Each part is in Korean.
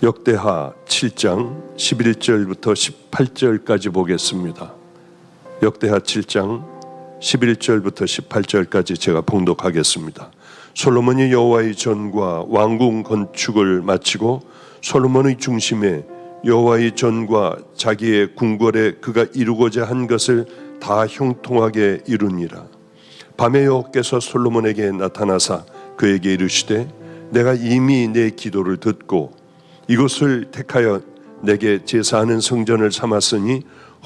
역대하 7장 11절부터 18절까지 보겠습니다. 역대하 7장 11절부터 18절까지 제가 봉독하겠습니다. 솔로몬이 여호와의 전과 왕궁 건축을 마치고 솔로몬의 중심에 여호와의 전과 자기의 궁궐에 그가 이루고자 한 것을 다 형통하게 이루니라. 밤에 여호와께서 솔로몬에게 나타나사 그에게 이르시되 내가 이미 내 기도를 듣고 이곳을 택하여 내게 제사하는 성전을 삼았으니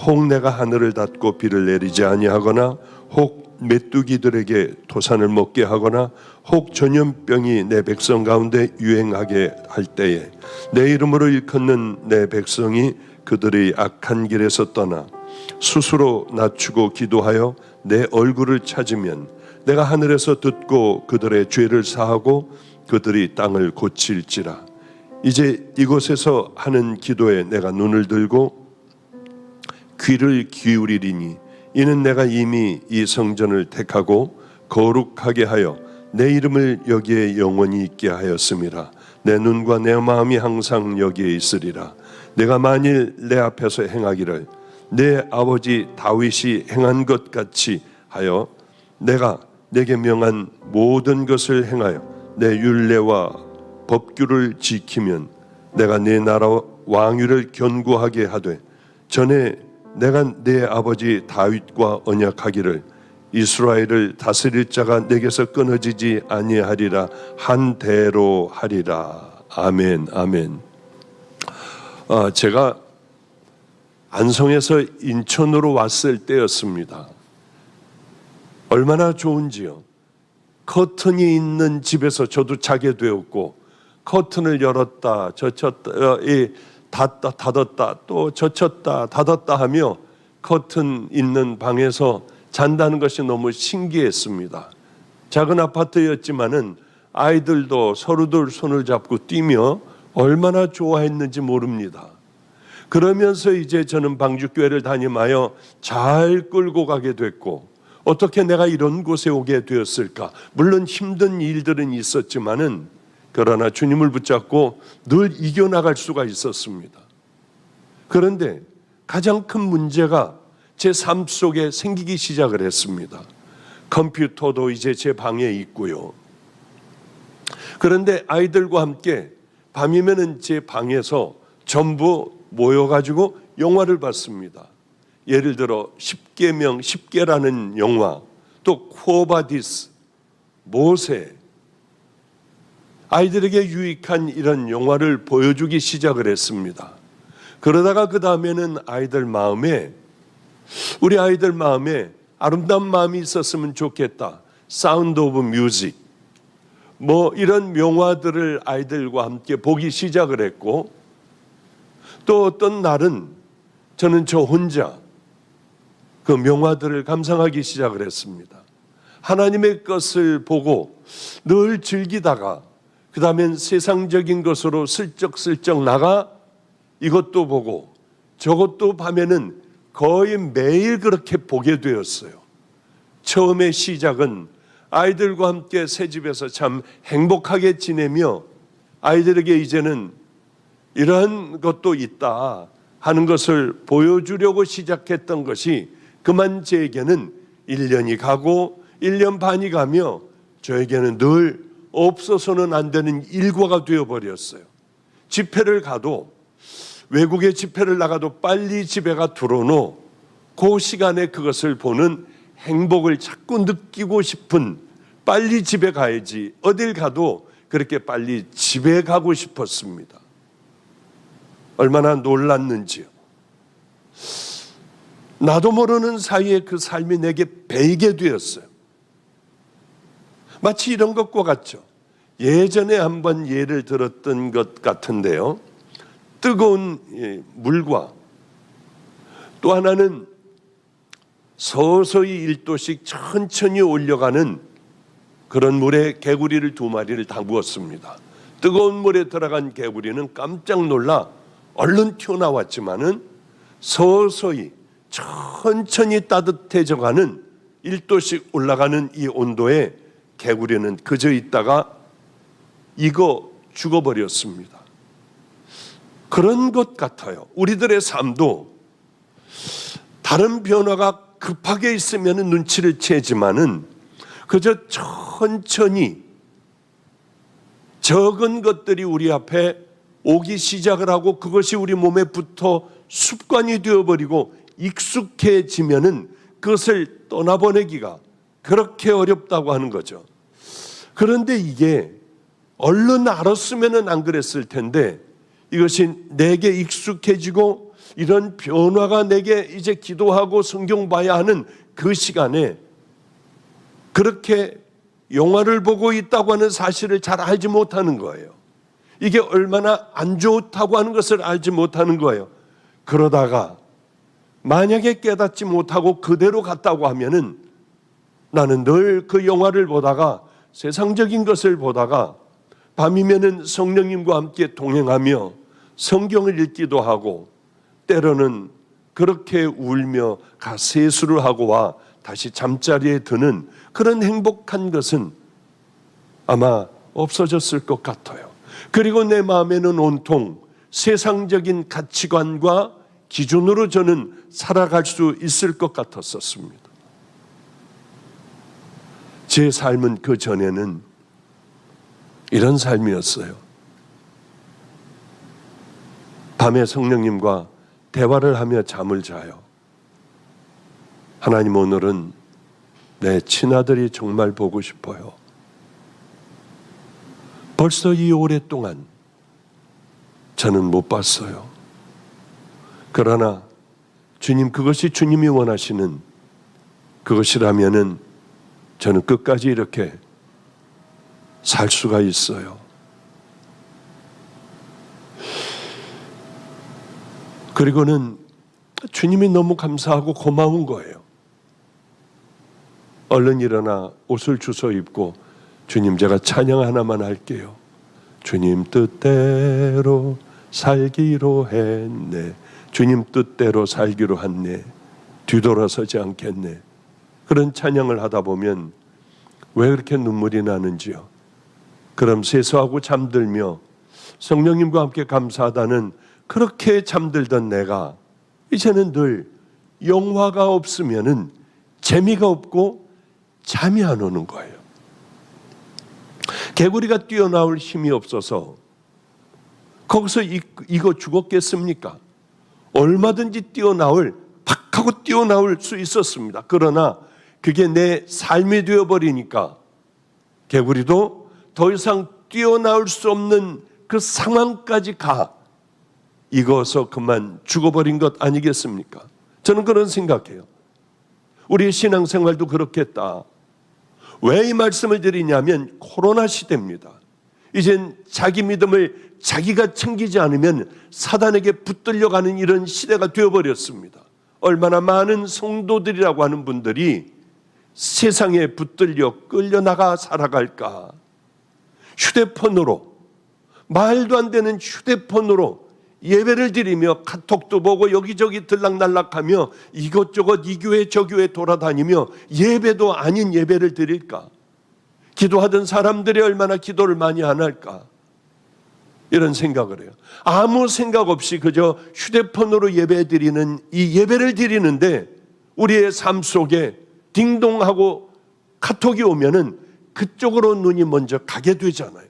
혹 내가 하늘을 닫고 비를 내리지 아니하거나 혹 메뚜기들에게 토산을 먹게 하거나 혹 전염병이 내 백성 가운데 유행하게 할 때에 내 이름으로 일컫는 내 백성이 그들의 악한 길에서 떠나 스스로 낮추고 기도하여 내 얼굴을 찾으면 내가 하늘에서 듣고 그들의 죄를 사하고 그들이 땅을 고칠지라. 이제 이곳에서 하는 기도에 내가 눈을 들고 귀를 기울이리니 이는 내가 이미 이 성전을 택하고 거룩하게 하여 내 이름을 여기에 영원히 있게 하였음이라. 내 눈과 내 마음이 항상 여기에 있으리라. 내가 만일 내 앞에서 행하기를 내 아버지 다윗이 행한 것 같이 하여 내가 내게 명한 모든 것을 행하여 내 율례와 법규를 지키면 내가 내 나라 왕위를 견고하게 하되 전에 내가 내 아버지 다윗과 언약하기를 이스라엘을 다스릴 자가 내게서 끊어지지 아니하리라 한 대로 하리라. 아멘. 아멘. 제가 안성에서 인천으로 왔을 때였습니다. 얼마나 좋은지요. 커튼이 있는 집에서 저도 자게 되었고 커튼을 열었다 젖혔다 닫았다 또 젖혔다 닫았다 하며 커튼 있는 방에서 잔다는 것이 너무 신기했습니다. 작은 아파트였지만은 아이들도 서로들 손을 잡고 뛰며 얼마나 좋아했는지 모릅니다. 그러면서 이제 저는 방주교회를 다니며 잘 끌고 가게 됐고 어떻게 내가 이런 곳에 오게 되었을까? 물론 힘든 일들은 있었지만은 그러나 주님을 붙잡고 늘 이겨나갈 수가 있었습니다. 그런데 가장 큰 문제가 제 삶 속에 생기기 시작을 했습니다. 컴퓨터도 이제 제 방에 있고요. 그런데 아이들과 함께 밤이면은 제 방에서 전부 모여가지고 영화를 봤습니다. 예를 들어 10계라는 영화, 또 쿠오바디스, 모세, 아이들에게 유익한 이런 영화를 보여주기 시작을 했습니다. 그러다가 그 다음에는 우리 아이들 마음에 아름다운 마음이 있었으면 좋겠다. 사운드 오브 뮤직, 이런 영화들을 아이들과 함께 보기 시작을 했고 또 어떤 날은 저는 저 혼자 그 명화들을 감상하기 시작을 했습니다. 하나님의 것을 보고 늘 즐기다가 그 다음엔 세상적인 것으로 슬쩍슬쩍 나가 이것도 보고 저것도 밤에는 거의 매일 그렇게 보게 되었어요. 처음의 시작은 아이들과 함께 새 집에서 참 행복하게 지내며 아이들에게 이제는 이러한 것도 있다 하는 것을 보여주려고 시작했던 것이 그만 제에게는 1년이 가고 1년 반이 가며 저에게는 늘 없어서는 안 되는 일과가 되어버렸어요. 집회를 가도 외국에 집회를 나가도 빨리 집에가 들어오노 그 시간에 그것을 보는 행복을 자꾸 느끼고 싶은 빨리 집에 가야지 어딜 가도 그렇게 빨리 집에 가고 싶었습니다. 얼마나 놀랐는지요. 나도 모르는 사이에 그 삶이 내게 배이게 되었어요. 마치 이런 것과 같죠. 예전에 한번 예를 들었던 것 같은데요. 뜨거운 물과 또 하나는 서서히 1도씩 천천히 올려가는 그런 물에 개구리를 2마리를 담그었습니다. 뜨거운 물에 들어간 개구리는 깜짝 놀라 얼른 튀어나왔지만은 서서히 천천히 따뜻해져가는 1도씩 올라가는 이 온도에 개구리는 그저 있다가 익어 죽어버렸습니다. 그런 것 같아요. 우리들의 삶도 다른 변화가 급하게 있으면 눈치를 채지만은 그저 천천히 적은 것들이 우리 앞에 오기 시작을 하고 그것이 우리 몸에 붙어 습관이 되어버리고 익숙해지면은 그것을 떠나보내기가 그렇게 어렵다고 하는 거죠. 그런데 이게 얼른 알았으면은 안 그랬을 텐데 이것이 내게 익숙해지고 이런 변화가 내게 이제 기도하고 성경 봐야 하는 그 시간에 그렇게 영화를 보고 있다고 하는 사실을 잘 알지 못하는 거예요. 이게 얼마나 안 좋다고 하는 것을 알지 못하는 거예요. 그러다가 만약에 깨닫지 못하고 그대로 갔다고 하면은 나는 늘 그 영화를 보다가 세상적인 것을 보다가 밤이면은 성령님과 함께 동행하며 성경을 읽기도 하고 때로는 그렇게 울며 가세수를 하고 와 다시 잠자리에 드는 그런 행복한 것은 아마 없어졌을 것 같아요. 그리고 내 마음에는 온통 세상적인 가치관과 기준으로 저는 살아갈 수 있을 것 같았었습니다. 제 삶은 그 전에는 이런 삶이었어요. 밤에 성령님과 대화를 하며 잠을 자요. 하나님, 오늘은 내 친아들이 정말 보고 싶어요. 벌써 이 오랫동안 저는 못 봤어요. 그러나 주님, 그것이 주님이 원하시는 그것이라면은 저는 끝까지 이렇게 살 수가 있어요. 그리고는 주님이 너무 감사하고 고마운 거예요. 얼른 일어나 옷을 주워 입고 주님, 제가 찬양 하나만 할게요. 주님 뜻대로 살기로 했네. 주님 뜻대로 살기로 했네. 뒤돌아서지 않겠네. 그런 찬양을 하다 보면 왜 그렇게 눈물이 나는지요. 그럼 세수하고 잠들며 성령님과 함께 감사하다는 그렇게 잠들던 내가 이제는 늘 영화가 없으면은 재미가 없고 잠이 안 오는 거예요. 개구리가 뛰어나올 힘이 없어서 거기서 이거 죽었겠습니까? 얼마든지 팍 하고 뛰어나올 수 있었습니다. 그러나 그게 내 삶이 되어버리니까 개구리도 더 이상 뛰어나올 수 없는 그 상황까지 익어서 그만 죽어버린 것 아니겠습니까? 저는 그런 생각해요. 우리의 신앙생활도 그렇겠다. 왜 이 말씀을 드리냐면 코로나 시대입니다. 이젠 자기 믿음을 자기가 챙기지 않으면 사단에게 붙들려가는 이런 시대가 되어버렸습니다. 얼마나 많은 성도들이라고 하는 분들이 세상에 붙들려 끌려나가 살아갈까. 휴대폰으로, 말도 안 되는 휴대폰으로 예배를 드리며 카톡도 보고 여기저기 들락날락하며 이것저것 이 교회 저 교회 돌아다니며 예배도 아닌 예배를 드릴까? 기도하던 사람들이 얼마나 기도를 많이 안 할까? 이런 생각을 해요. 아무 생각 없이 그저 휴대폰으로 예배 드리는 이 예배를 드리는데 우리의 삶 속에 딩동하고 카톡이 오면은 그쪽으로 눈이 먼저 가게 되잖아요.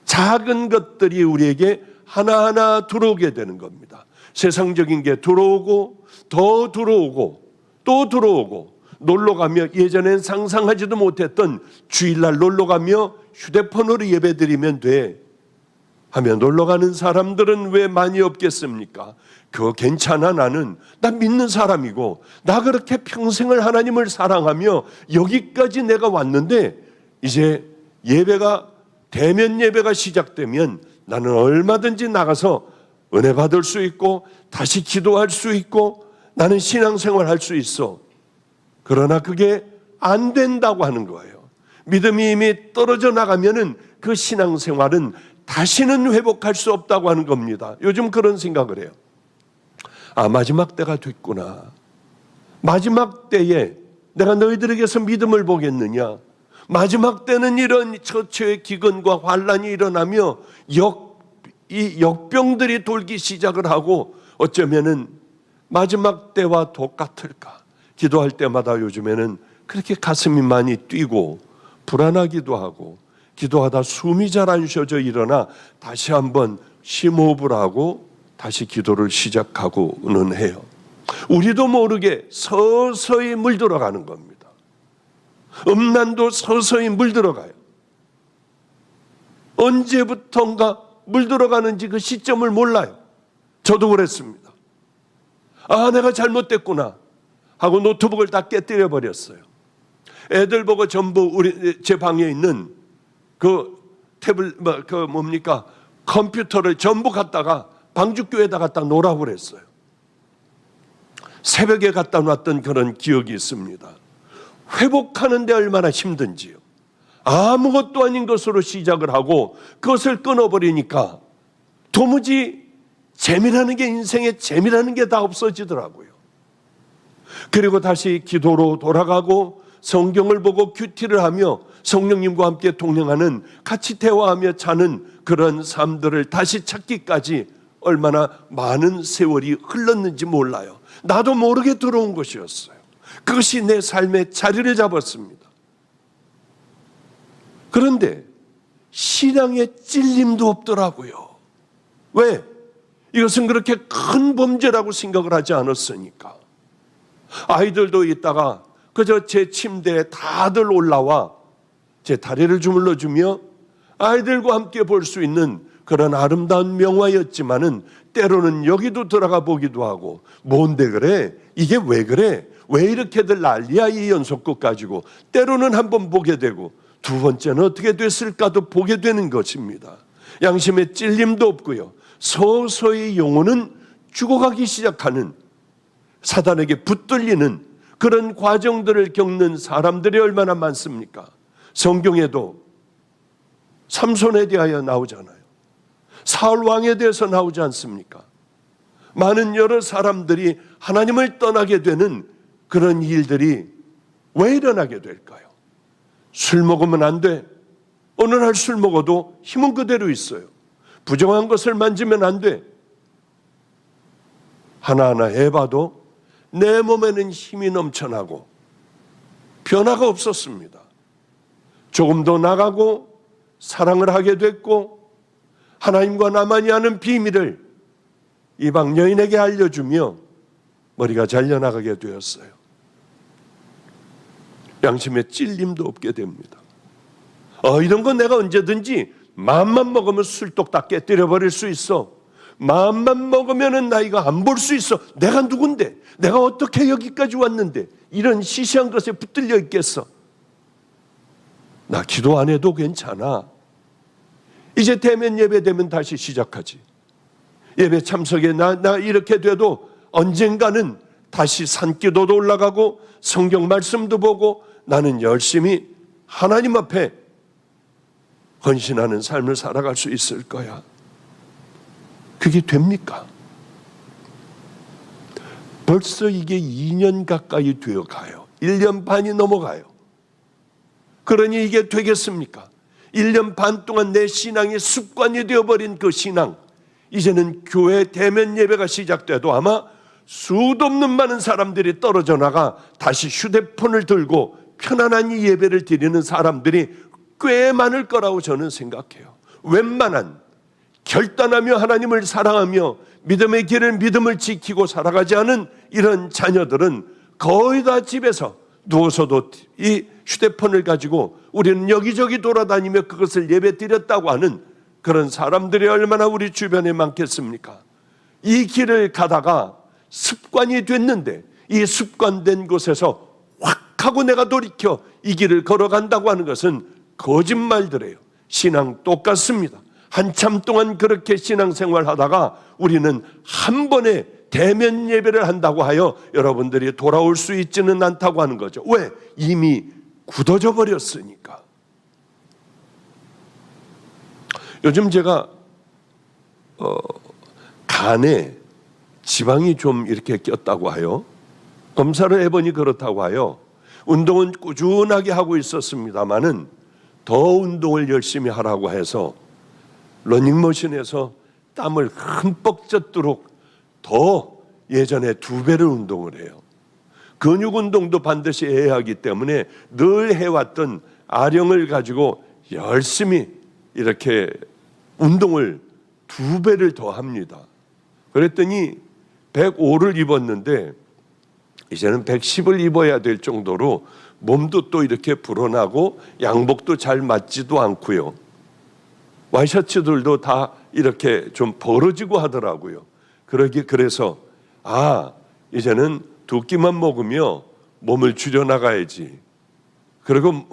작은 것들이 우리에게 하나하나 들어오게 되는 겁니다. 세상적인 게 들어오고 더 들어오고 또 들어오고 놀러가며 예전엔 상상하지도 못했던 주일날 놀러가며 휴대폰으로 예배드리면 돼 하며 놀러가는 사람들은 왜 많이 없겠습니까? 그거 괜찮아. 나 믿는 사람이고 나 그렇게 평생을 하나님을 사랑하며 여기까지 내가 왔는데 이제 예배가 대면 예배가 시작되면 나는 얼마든지 나가서 은혜 받을 수 있고 다시 기도할 수 있고 나는 신앙생활 할 수 있어. 그러나 그게 안 된다고 하는 거예요. 믿음이 이미 떨어져 나가면은 그 신앙생활은 다시는 회복할 수 없다고 하는 겁니다. 요즘 그런 생각을 해요. 마지막 때가 됐구나. 마지막 때에 내가 너희들에게서 믿음을 보겠느냐. 마지막 때는 이런 처처의 기근과 환란이 일어나며 이 역병들이 돌기 시작을 하고 어쩌면은 마지막 때와 똑같을까? 기도할 때마다 요즘에는 그렇게 가슴이 많이 뛰고 불안하기도 하고 기도하다 숨이 잘 안 쉬어져 일어나 다시 한번 심호흡을 하고 다시 기도를 시작하고는 해요. 우리도 모르게 서서히 물들어가는 겁니다. 음란도 서서히 물들어가요. 언제부턴가 물들어가는지 그 시점을 몰라요. 저도 그랬습니다. 아, 내가 잘못됐구나 하고 노트북을 다 깨뜨려 버렸어요. 애들 보고 전부 제 방에 있는 그 컴퓨터를 전부 갖다가 방죽교에다 갖다 놓으라고 그랬어요. 새벽에 갖다 놨던 그런 기억이 있습니다. 회복하는데 얼마나 힘든지요. 아무것도 아닌 것으로 시작을 하고 그것을 끊어버리니까 도무지 재미라는 게, 인생에 재미라는 게 다 없어지더라고요. 그리고 다시 기도로 돌아가고 성경을 보고 큐티를 하며 성령님과 함께 동행하는, 같이 대화하며 자는 그런 삶들을 다시 찾기까지 얼마나 많은 세월이 흘렀는지 몰라요. 나도 모르게 들어온 것이었어요. 그것이 내 삶의 자리를 잡았습니다. 그런데 신앙의 찔림도 없더라고요. 왜? 이것은 그렇게 큰 범죄라고 생각을 하지 않았으니까. 아이들도 있다가 그저 제 침대에 다들 올라와 제 다리를 주물러주며 아이들과 함께 볼 수 있는 그런 아름다운 명화였지만은 때로는 여기도 들어가 보기도 하고, 뭔데 그래? 이게 왜 그래? 왜 이렇게들 난리야 이 연속극 가지고? 때로는 한번 보게 되고 두 번째는 어떻게 됐을까도 보게 되는 것입니다. 양심의 찔림도 없고요. 서서히 영혼은 죽어가기 시작하는, 사단에게 붙들리는 그런 과정들을 겪는 사람들이 얼마나 많습니까? 성경에도 삼손에 대하여 나오잖아요. 사울 왕에 대해서 나오지 않습니까? 많은 여러 사람들이 하나님을 떠나게 되는 그런 일들이 왜 일어나게 될까요? 술 먹으면 안 돼. 어느 날 술 먹어도 힘은 그대로 있어요. 부정한 것을 만지면 안 돼. 하나하나 해봐도 내 몸에는 힘이 넘쳐나고 변화가 없었습니다. 조금 더 나가고 사랑을 하게 됐고 하나님과 나만이 아는 비밀을 이방 여인에게 알려주며 머리가 잘려나가게 되었어요. 양심의 찔림도 없게 됩니다. 이런 건 내가 언제든지 마음만 먹으면 술독 다 깨뜨려버릴 수 있어. 마음만 먹으면 나이가 안 볼 수 있어. 내가 누군데? 내가 어떻게 여기까지 왔는데? 이런 시시한 것에 붙들려 있겠어. 나 기도 안 해도 괜찮아. 이제 대면 예배 되면 다시 시작하지. 예배 참석에 나 이렇게 돼도 언젠가는 다시 산기도도 올라가고 성경 말씀도 보고 나는 열심히 하나님 앞에 헌신하는 삶을 살아갈 수 있을 거야. 그게 됩니까? 벌써 이게 2년 가까이 되어 가요. 1년 반이 넘어가요. 그러니 이게 되겠습니까? 1년 반 동안 내 신앙이 습관이 되어버린 그 신앙, 이제는 교회 대면 예배가 시작돼도 아마 수도 없는 많은 사람들이 떨어져 나가 다시 휴대폰을 들고 편안한 이 예배를 드리는 사람들이 꽤 많을 거라고 저는 생각해요. 웬만한 결단하며 하나님을 사랑하며 믿음의 길을 믿음을 지키고 살아가지 않은 이런 자녀들은 거의 다 집에서 누워서도 이 휴대폰을 가지고 우리는 여기저기 돌아다니며 그것을 예배 드렸다고 하는 그런 사람들이 얼마나 우리 주변에 많겠습니까? 이 길을 가다가 습관이 됐는데 이 습관된 곳에서 확 하고 내가 돌이켜 이 길을 걸어간다고 하는 것은 거짓말들이에요. 신앙 똑같습니다. 한참 동안 그렇게 신앙생활 하다가 우리는 한 번에 대면 예배를 한다고 하여 여러분들이 돌아올 수 있지는 않다고 하는 거죠. 왜? 이미 굳어져 버렸으니까. 요즘 제가 간에 지방이 좀 이렇게 꼈다고 하여 검사를 해보니 그렇다고 하여 운동은 꾸준하게 하고 있었습니다마는 더 운동을 열심히 하라고 해서 러닝머신에서 땀을 흠뻑 젖도록 더 예전에 2배를 운동을 해요. 근육 운동도 반드시 해야 하기 때문에 늘 해왔던 아령을 가지고 열심히 이렇게 운동을 2배를 더 합니다. 그랬더니 105를 입었는데 이제는 110을 입어야 될 정도로 몸도 또 이렇게 불어나고 양복도 잘 맞지도 않고요. 와이셔츠들도 다 이렇게 좀 벌어지고 하더라고요. 그래서 이제는 2끼만 먹으며 몸을 줄여나가야지. 그리고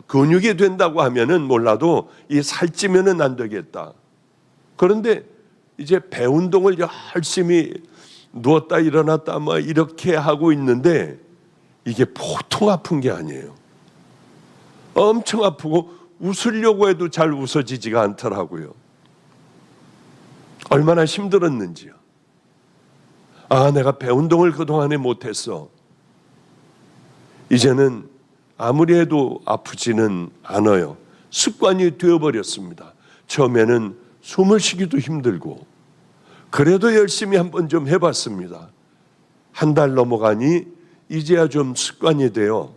근육이 된다고 하면은 몰라도 이 살찌면은 안 되겠다. 그런데 이제 배 운동을 열심히 누웠다 일어났다 뭐 이렇게 하고 있는데 이게 보통 아픈 게 아니에요. 엄청 아프고 웃으려고 해도 잘 웃어지지가 않더라고요. 얼마나 힘들었는지요. 내가 배 운동을 그동안에 못했어. 이제는 아무리 해도 아프지는 않아요. 습관이 되어버렸습니다. 처음에는 숨을 쉬기도 힘들고 그래도 열심히 한번 좀 해봤습니다. 1달 넘어가니 이제야 좀 습관이 되어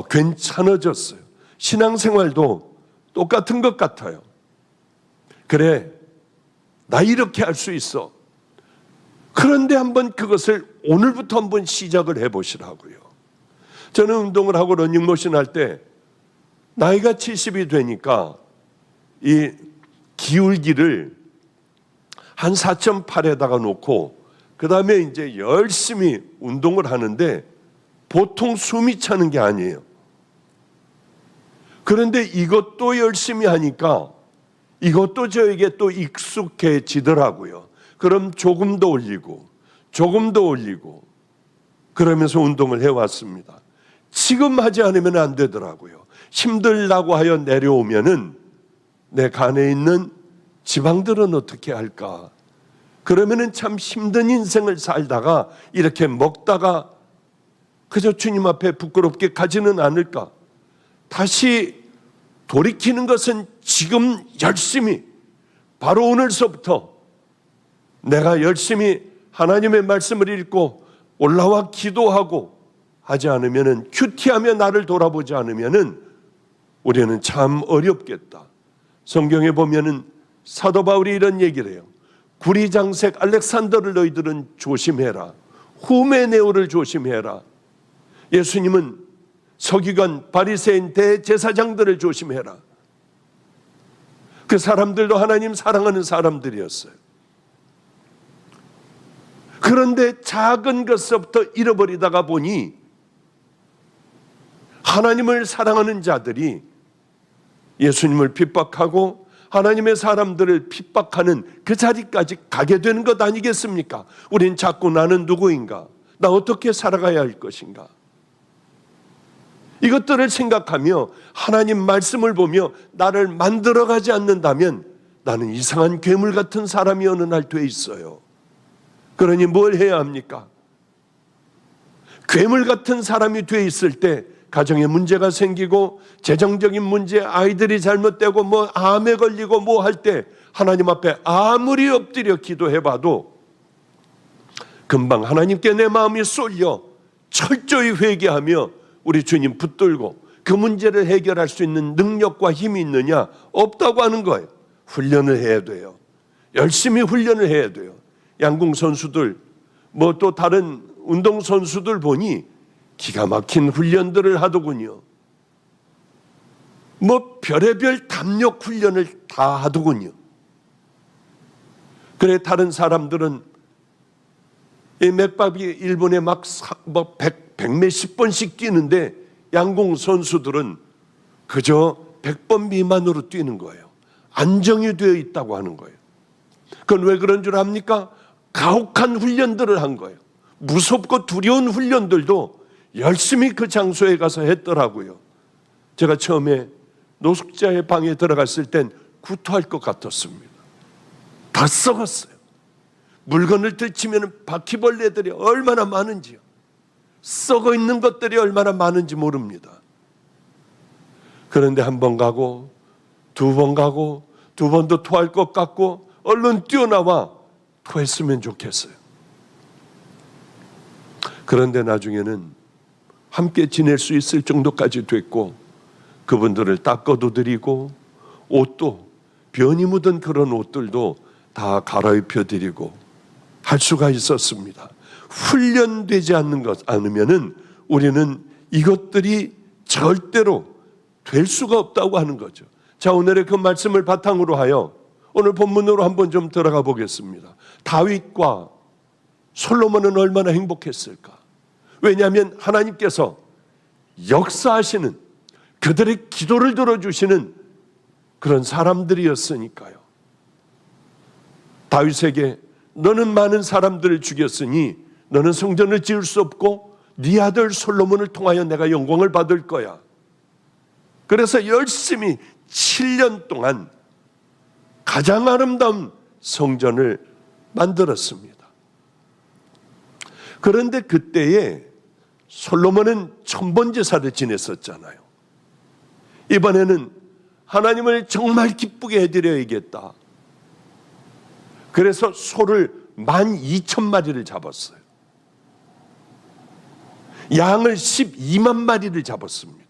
괜찮아졌어요. 신앙생활도 똑같은 것 같아요. 그래, 나 이렇게 할 수 있어. 그런데 한번 그것을 오늘부터 한번 시작을 해보시라고요. 저는 운동을 하고 러닝머신 할 때 나이가 70이 되니까 이 기울기를 한 4.8에다가 놓고 그 다음에 이제 열심히 운동을 하는데 보통 숨이 차는 게 아니에요. 그런데 이것도 열심히 하니까 이것도 저에게 또 익숙해지더라고요. 그럼 조금 더 올리고 조금 더 올리고 그러면서 운동을 해왔습니다. 지금 하지 않으면 안 되더라고요. 힘들다고 하여 내려오면은 내 간에 있는 지방들은 어떻게 할까? 그러면은 참 힘든 인생을 살다가 이렇게 먹다가 그저 주님 앞에 부끄럽게 가지는 않을까? 다시 돌이키는 것은 지금 열심히 바로 오늘서부터 내가 열심히 하나님의 말씀을 읽고 올라와 기도하고 하지 않으면은 큐티하며 나를 돌아보지 않으면은 우리는 참 어렵겠다. 성경에 보면은 사도 바울이 이런 얘기를 해요. 구리장색 알렉산더를 너희들은 조심해라. 후메네오를 조심해라. 예수님은 서기관 바리새인 대제사장들을 조심해라. 그 사람들도 하나님 사랑하는 사람들이었어요. 그런데 작은 것부터 잃어버리다가 보니 하나님을 사랑하는 자들이 예수님을 핍박하고 하나님의 사람들을 핍박하는 그 자리까지 가게 되는 것 아니겠습니까? 우린 자꾸 나는 누구인가? 나 어떻게 살아가야 할 것인가? 이것들을 생각하며 하나님 말씀을 보며 나를 만들어가지 않는다면 나는 이상한 괴물 같은 사람이 어느 날 돼 있어요. 그러니 뭘 해야 합니까? 괴물 같은 사람이 돼 있을 때 가정에 문제가 생기고 재정적인 문제, 아이들이 잘못되고 뭐 암에 걸리고 뭐 할 때 하나님 앞에 아무리 엎드려 기도해봐도 금방 하나님께 내 마음이 쏠려 철저히 회개하며 우리 주님 붙들고 그 문제를 해결할 수 있는 능력과 힘이 있느냐? 없다고 하는 거예요. 훈련을 해야 돼요. 열심히 훈련을 해야 돼요. 양궁 선수들 뭐 또 다른 운동 선수들 보니 기가 막힌 훈련들을 하더군요. 뭐 별의별 담력 훈련을 다 하더군요. 그래 다른 사람들은 이 맥박이 1분에 막 100몇십 번씩 뛰는데 양궁 선수들은 그저 100번 미만으로 뛰는 거예요. 안정이 되어 있다고 하는 거예요. 그건 왜 그런 줄 압니까? 가혹한 훈련들을 한 거예요. 무섭고 두려운 훈련들도 열심히 그 장소에 가서 했더라고요. 제가 처음에 노숙자의 방에 들어갔을 땐 구토할 것 같았습니다. 다 썩었어요. 물건을 들치면 바퀴벌레들이 얼마나 많은지요. 썩어 있는 것들이 얼마나 많은지 모릅니다. 그런데 한 번 가고 두 번 가고 두 번도 토할 것 같고 얼른 뛰어나와 토했으면 좋겠어요. 그런데 나중에는 함께 지낼 수 있을 정도까지 됐고 그분들을 닦아도 드리고 옷도 변이 묻은 그런 옷들도 다 갈아입혀 드리고 할 수가 있었습니다. 훈련되지 않으면은 우리는 이것들이 절대로 될 수가 없다고 하는 거죠. 자, 오늘의 그 말씀을 바탕으로 하여 오늘 본문으로 한번 좀 들어가 보겠습니다. 다윗과 솔로몬은 얼마나 행복했을까? 왜냐하면 하나님께서 역사하시는 그들의 기도를 들어주시는 그런 사람들이었으니까요. 다윗에게 너는 많은 사람들을 죽였으니 너는 성전을 지을 수 없고 네 아들 솔로몬을 통하여 내가 영광을 받을 거야. 그래서 열심히 7년 동안 가장 아름다운 성전을 만들었습니다. 그런데 그때에 솔로몬은 천번제사를 지냈었잖아요. 이번에는 하나님을 정말 기쁘게 해드려야겠다. 그래서 소를 12,000마리를 잡았어요. 양을 12만 마리를 잡았습니다.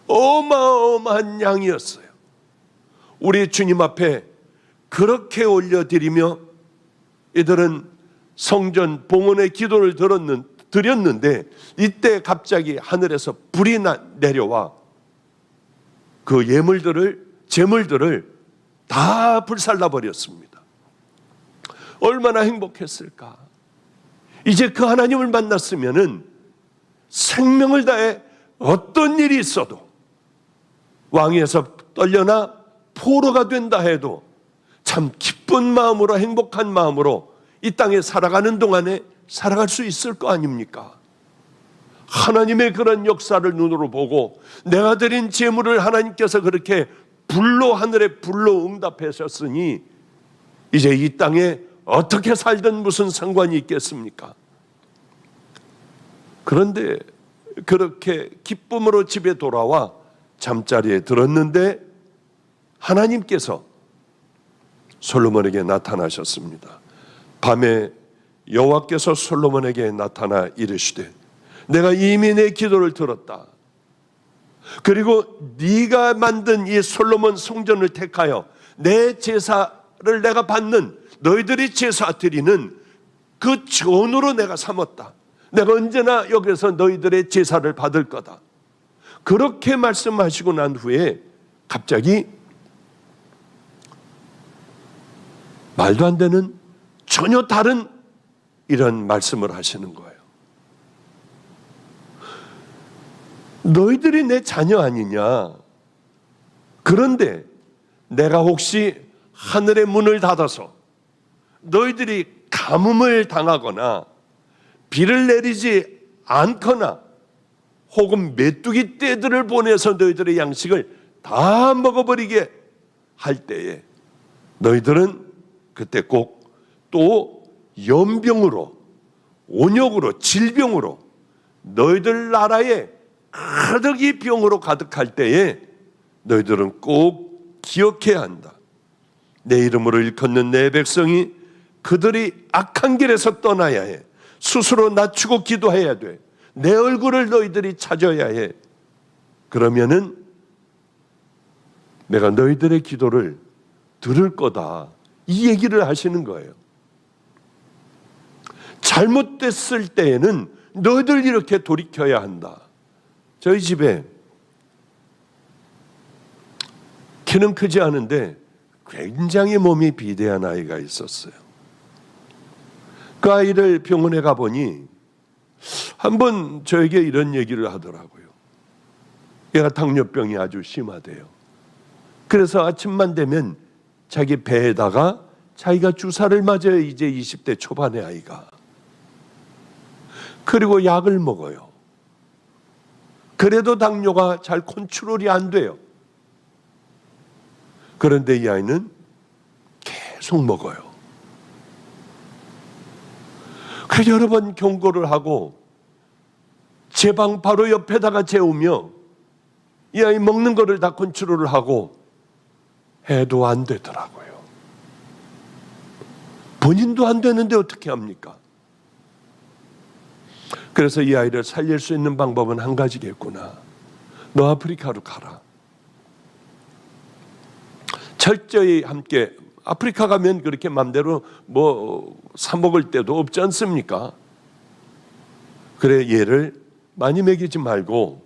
어마어마한 양이었어요. 우리 주님 앞에 그렇게 올려드리며 이들은 성전 봉헌의 기도를 드렸는데 이때 갑자기 하늘에서 불이 내려와 그 제물들을 다 불살라 버렸습니다. 얼마나 행복했을까? 이제 그 하나님을 만났으면은 생명을 다해 어떤 일이 있어도 왕위에서 떨려나 포로가 된다 해도 참 기쁜 마음으로 행복한 마음으로 이 땅에 살아가는 동안에 살아갈 수 있을 거 아닙니까? 하나님의 그런 역사를 눈으로 보고 내가 드린 제물을 하나님께서 그렇게 하늘에 불로 응답하셨으니 이제 이 땅에 어떻게 살든 무슨 상관이 있겠습니까? 그런데 그렇게 기쁨으로 집에 돌아와 잠자리에 들었는데 하나님께서 솔로몬에게 나타나셨습니다. 밤에 여호와께서 솔로몬에게 나타나 이르시되 내가 이미 내 기도를 들었다. 그리고 네가 만든 이 솔로몬 성전을 택하여 내 제사를 내가 받는 너희들이 제사 드리는 그 전으로 내가 삼았다. 내가 언제나 여기서 너희들의 제사를 받을 거다. 그렇게 말씀하시고 난 후에 갑자기 말도 안 되는 전혀 다른 이런 말씀을 하시는 거예요. 너희들이 내 자녀 아니냐? 그런데 내가 혹시 하늘의 문을 닫아서 너희들이 가뭄을 당하거나 비를 내리지 않거나 혹은 메뚜기 떼들을 보내서 너희들의 양식을 다 먹어버리게 할 때에 너희들은 그때 꼭 또 연병으로 온역으로 질병으로 너희들 나라에 가득히 병으로 가득할 때에 너희들은 꼭 기억해야 한다. 내 이름으로 일컫는 내 백성이 그들이 악한 길에서 떠나야 해. 스스로 낮추고 기도해야 돼. 내 얼굴을 너희들이 찾아야 해. 그러면은 내가 너희들의 기도를 들을 거다. 이 얘기를 하시는 거예요. 잘못됐을 때에는 너희들 이렇게 돌이켜야 한다. 저희 집에 키는 크지 않은데 굉장히 몸이 비대한 아이가 있었어요. 그 아이를 병원에 가보니 한번 저에게 이런 얘기를 하더라고요. 얘가 당뇨병이 아주 심하대요. 그래서 아침만 되면 자기 배에다가 자기가 주사를 맞아요. 이제 20대 초반의 아이가. 그리고 약을 먹어요. 그래도 당뇨가 잘 컨트롤이 안 돼요. 그런데 이 아이는 계속 먹어요. 그래서 여러 번 경고를 하고 제 방 바로 옆에다가 재우며 이 아이 먹는 거를 다 컨트롤을 하고 해도 안 되더라고요. 본인도 안 되는데 어떻게 합니까? 그래서 이 아이를 살릴 수 있는 방법은 한 가지겠구나. 너 아프리카로 가라. 철저히 함께, 아프리카 가면 그렇게 맘대로 사 먹을 때도 없지 않습니까? 그래, 얘를 많이 먹이지 말고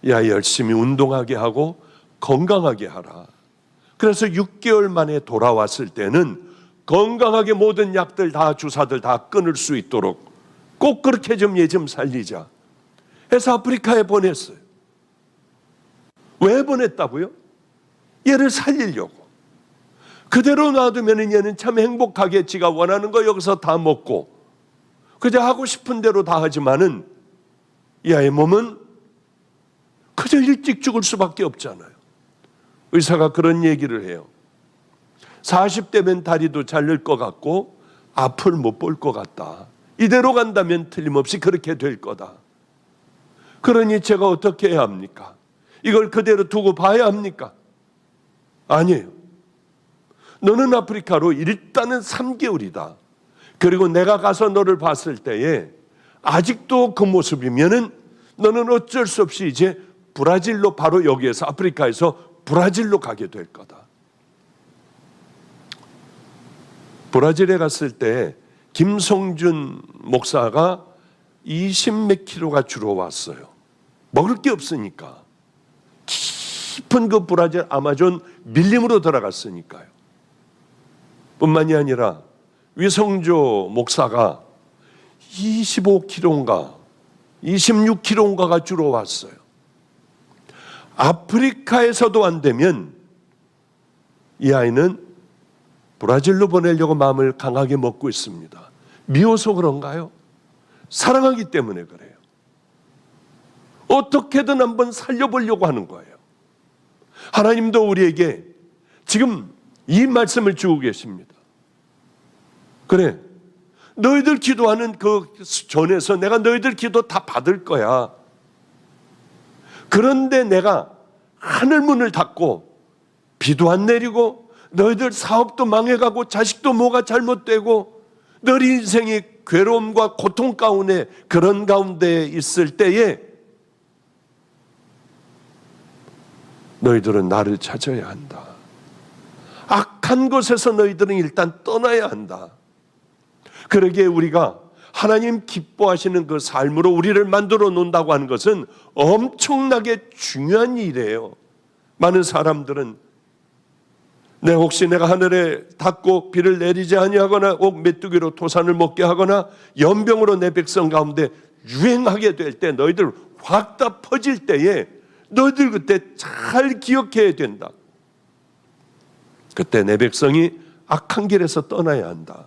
야, 열심히 운동하게 하고 건강하게 하라. 그래서 6개월 만에 돌아왔을 때는 건강하게 모든 약들 다, 주사들 다 끊을 수 있도록 꼭 그렇게 좀 얘 좀 살리자 해서 아프리카에 보냈어요. 왜 보냈다고요? 얘를 살리려고. 그대로 놔두면 얘는 참 행복하게 지가 원하는 거 여기서 다 먹고 그저 하고 싶은 대로 다 하지만은 이 아이의 몸은 그저 일찍 죽을 수밖에 없잖아요. 의사가 그런 얘기를 해요. 40대면 다리도 잘릴 것 같고 앞을 못 볼 것 같다. 이대로 간다면 틀림없이 그렇게 될 거다. 그러니 제가 어떻게 해야 합니까? 이걸 그대로 두고 봐야 합니까? 아니에요. 너는 아프리카로 일단은 3개월이다. 그리고 내가 가서 너를 봤을 때에 아직도 그 모습이면은 너는 어쩔 수 없이 이제 브라질로, 바로 여기에서 아프리카에서 브라질로 가게 될 거다. 브라질에 갔을 때 김성준 목사가 20몇 킬로가 주로 왔어요. 먹을 게 없으니까. 깊은 그 브라질 아마존 밀림으로 들어갔으니까요. 뿐만이 아니라 위성조 목사가 25kg인가 26kg인가가 주로 왔어요. 아프리카에서도 안 되면 이 아이는 브라질로 보내려고 마음을 강하게 먹고 있습니다. 미워서 그런가요? 사랑하기 때문에 그래요. 어떻게든 한번 살려보려고 하는 거예요. 하나님도 우리에게 지금 이 말씀을 주고 계십니다. 그래, 너희들 기도하는 그 전에서 내가 너희들 기도 다 받을 거야. 그런데 내가 하늘문을 닫고 비도 안 내리고 너희들 사업도 망해가고 자식도 뭐가 잘못되고 너희 인생이 괴로움과 고통 가운데, 그런 가운데 있을 때에 너희들은 나를 찾아야 한다. 악한 곳에서 너희들은 일단 떠나야 한다. 그러기에 우리가 하나님 기뻐하시는 그 삶으로 우리를 만들어 놓는다고 하는 것은 엄청나게 중요한 일이에요. 많은 사람들은 혹시 내가 하늘에 닿고 비를 내리지 아니하거나 옥 메뚜기로 토산을 먹게 하거나 연병으로 내 백성 가운데 유행하게 될 때, 너희들 확 다 퍼질 때에 너희들 그때 잘 기억해야 된다. 그때 내 백성이 악한 길에서 떠나야 한다.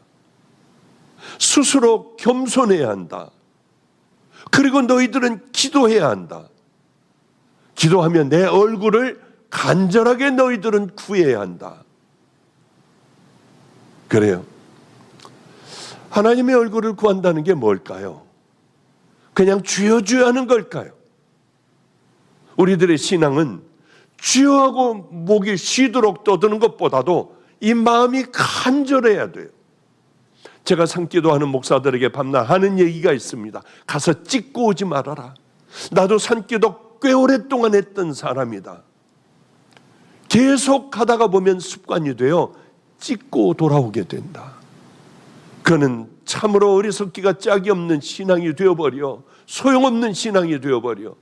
스스로 겸손해야 한다. 그리고 너희들은 기도해야 한다. 기도하면 내 얼굴을 간절하게 너희들은 구해야 한다. 그래요. 하나님의 얼굴을 구한다는 게 뭘까요? 그냥 주여 주여 하는 걸까요? 우리들의 신앙은 주여하고 목이 쉬도록 떠드는 것보다도 이 마음이 간절해야 돼요. 제가 산기도하는 목사들에게 밤낮 하는 얘기가 있습니다. 가서 찍고 오지 말아라. 나도 산기도 꽤 오랫동안 했던 사람이다. 계속 하다가 보면 습관이 되어 찍고 돌아오게 된다. 그는 참으로 어리석기가 짝이 없는 신앙이 되어버려, 소용없는 신앙이 되어버려.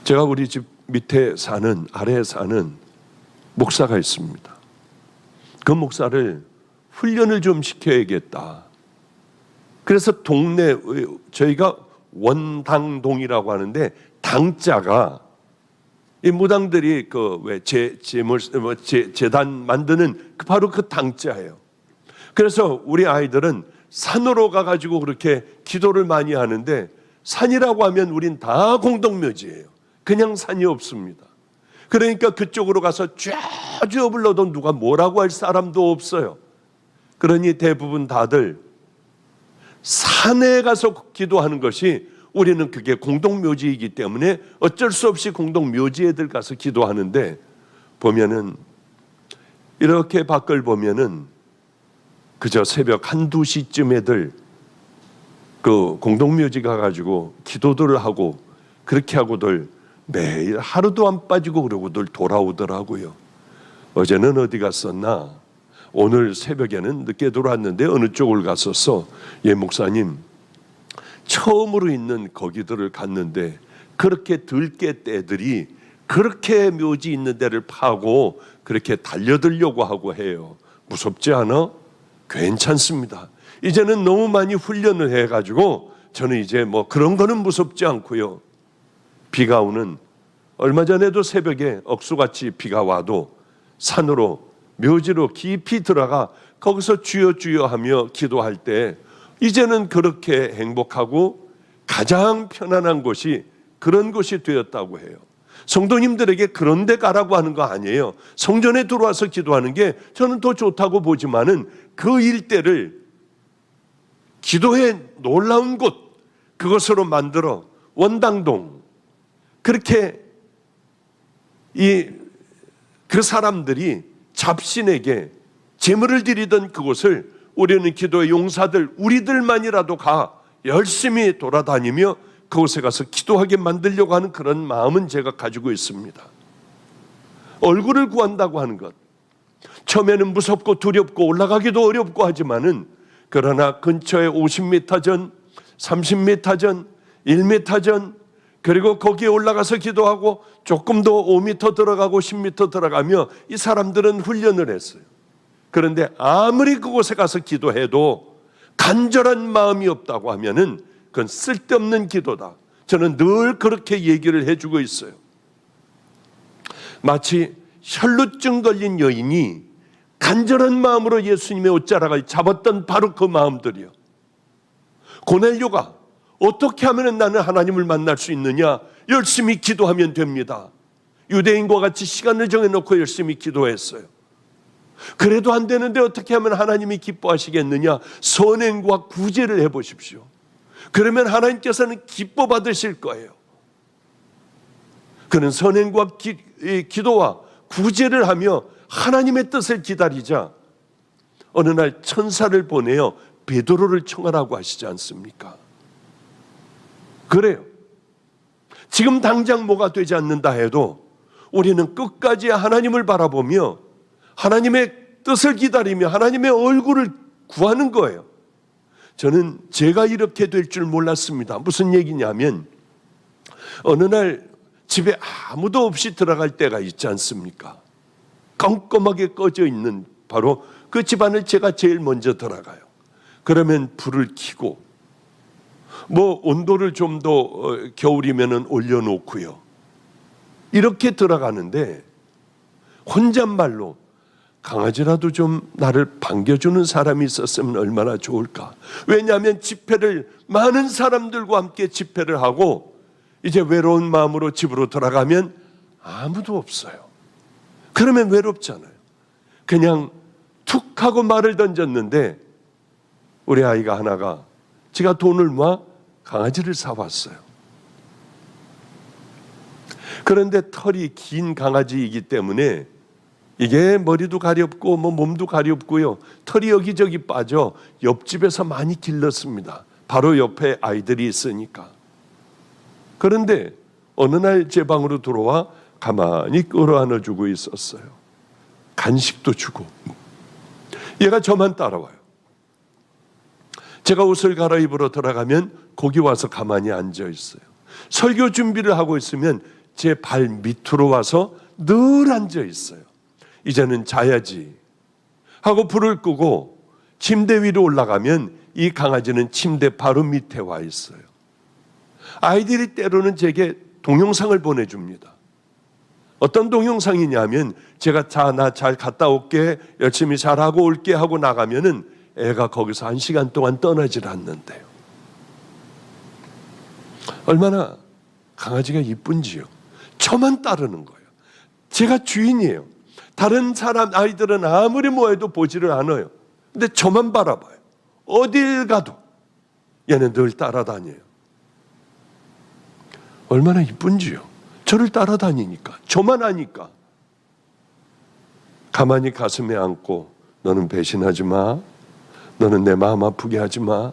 제가 우리 집 밑에 사는, 아래에 사는 목사가 있습니다. 그 목사를 훈련을 좀 시켜야겠다. 그래서 동네, 저희가 원당동이라고 하는데, 당자가 이 무당들이 재단 만드는 바로 그 당자예요. 그래서 우리 아이들은 산으로 가가지고 그렇게 기도를 많이 하는데, 산이라고 하면 우린 다 공동묘지예요. 그냥 산이 없습니다. 그러니까 그쪽으로 가서 쫙 불러도 누가 뭐라고 할 사람도 없어요. 그러니 대부분 다들 산에 가서 기도하는 것이, 우리는 그게 공동묘지이기 때문에 어쩔 수 없이 공동묘지에 가서 기도하는데, 보면은 이렇게 밖을 보면은 그저 새벽 1, 2시쯤에들 그 공동묘지 가가지고 기도들을 하고 그렇게 하고들 매일 하루도 안 빠지고 그러고들 돌아오더라고요. 어제는 어디 갔었나? 오늘 새벽에는 늦게 돌아왔는데 어느 쪽을 갔었어? 예, 목사님, 처음으로 있는 거기들을 갔는데 그렇게 들깨 떼들이 그렇게 묘지 있는 데를 파고 그렇게 달려들려고 하고 해요. 무섭지 않아? 괜찮습니다. 이제는 너무 많이 훈련을 해가지고 저는 이제 뭐 그런 거는 무섭지 않고요. 비가 오는, 얼마 전에도 새벽에 억수같이 비가 와도 산으로 묘지로 깊이 들어가 거기서 주여 주여 하며 기도할 때 이제는 그렇게 행복하고 가장 편안한 곳이 그런 곳이 되었다고 해요. 성도님들에게 그런 데 가라고 하는 거 아니에요. 성전에 들어와서 기도하는 게 저는 더 좋다고 보지만은 그 일대를 기도의 놀라운 곳, 그것으로 만들어 원당동, 그렇게 그 사람들이 잡신에게 제물을 드리던 그곳을 우리는 기도의 용사들, 우리들만이라도 가 열심히 돌아다니며 그곳에 가서 기도하게 만들려고 하는 그런 마음은 제가 가지고 있습니다. 얼굴을 구한다고 하는 것, 처음에는 무섭고 두렵고 올라가기도 어렵고 하지만은, 그러나 근처에 50m 전, 30m 전, 1m 전, 그리고 거기에 올라가서 기도하고 조금 더 5m 들어가고 10m 들어가며 이 사람들은 훈련을 했어요. 그런데 아무리 그곳에 가서 기도해도 간절한 마음이 없다고 하면은 그건 쓸데없는 기도다. 저는 늘 그렇게 얘기를 해주고 있어요. 마치 혈루증 걸린 여인이 간절한 마음으로 예수님의 옷자락을 잡았던 바로 그 마음들이요. 고넬료가 어떻게 하면 나는 하나님을 만날 수 있느냐? 열심히 기도하면 됩니다. 유대인과 같이 시간을 정해놓고 열심히 기도했어요. 그래도 안 되는데 어떻게 하면 하나님이 기뻐하시겠느냐? 선행과 구제를 해보십시오. 그러면 하나님께서는 기뻐 받으실 거예요. 그는 선행과 기도와 구제를 하며 하나님의 뜻을 기다리자 어느 날 천사를 보내어 베드로를 청하라고 하시지 않습니까? 그래요. 지금 당장 뭐가 되지 않는다 해도 우리는 끝까지 하나님을 바라보며 하나님의 뜻을 기다리며 하나님의 얼굴을 구하는 거예요. 저는 제가 이렇게 될 줄 몰랐습니다. 무슨 얘기냐면 어느 날 집에 아무도 없이 들어갈 때가 있지 않습니까? 깜깜하게 꺼져 있는 바로 그 집안을 제가 제일 먼저 들어가요. 그러면 불을 켜고 뭐 온도를 좀 더 겨울이면은 올려놓고요. 이렇게 들어가는데 혼잣말로 강아지라도 좀 나를 반겨주는 사람이 있었으면 얼마나 좋을까. 왜냐하면 집회를 많은 사람들과 함께 집회를 하고 이제 외로운 마음으로 집으로 돌아가면 아무도 없어요. 그러면 외롭잖아요. 그냥 툭 하고 말을 던졌는데 우리 아이가 하나가 지가 돈을 모아 강아지를 사왔어요. 그런데 털이 긴 강아지이기 때문에 이게 머리도 가렵고 뭐 몸도 가렵고요. 털이 여기저기 빠져 옆집에서 많이 길렀습니다. 바로 옆에 아이들이 있으니까. 그런데 어느 날 제 방으로 들어와 가만히 끌어안아주고 있었어요. 간식도 주고. 얘가 저만 따라와요. 제가 옷을 갈아입으러 들어가면 거기 와서 가만히 앉아 있어요. 설교 준비를 하고 있으면 제 발 밑으로 와서 늘 앉아 있어요. 이제는 자야지 하고 불을 끄고 침대 위로 올라가면 이 강아지는 침대 바로 밑에 와 있어요. 아이들이 때로는 제게 동영상을 보내줍니다. 어떤 동영상이냐면 제가 자, 나 잘 갔다 올게, 열심히 잘하고 올게 하고 나가면은 애가 거기서 1시간 동안 떠나질 않는데요. 얼마나 강아지가 이쁜지요. 저만 따르는 거예요. 제가 주인이에요. 다른 사람 아이들은 아무리 뭐해도 보지를 않아요. 근데 저만 바라봐요. 어딜 가도 얘는 늘 따라다녀요. 얼마나 이쁜지요. 저를 따라다니니까, 저만 아니까. 가만히 가슴에 안고 너는 배신하지 마. 너는 내 마음 아프게 하지 마.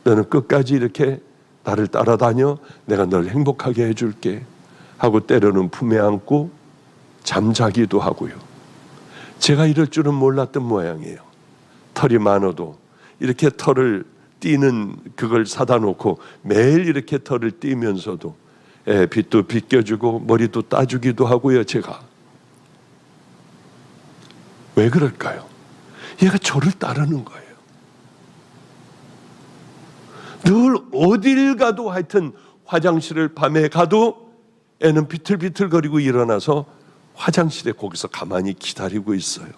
너는 끝까지 이렇게 나를 따라다녀. 내가 널 행복하게 해줄게 하고 때로는 품에 안고 잠자기도 하고요. 제가 이럴 줄은 몰랐던 모양이에요. 털이 많아도 이렇게 털을 띠는 그걸 사다 놓고 매일 이렇게 털을 띠면서도 빗도 빗겨주고 머리도 따주기도 하고요. 제가 왜 그럴까요? 얘가 저를 따르는 거예요. 늘 어딜 가도 하여튼 화장실을 밤에 가도 애는 비틀비틀거리고 일어나서 화장실에 거기서 가만히 기다리고 있어요.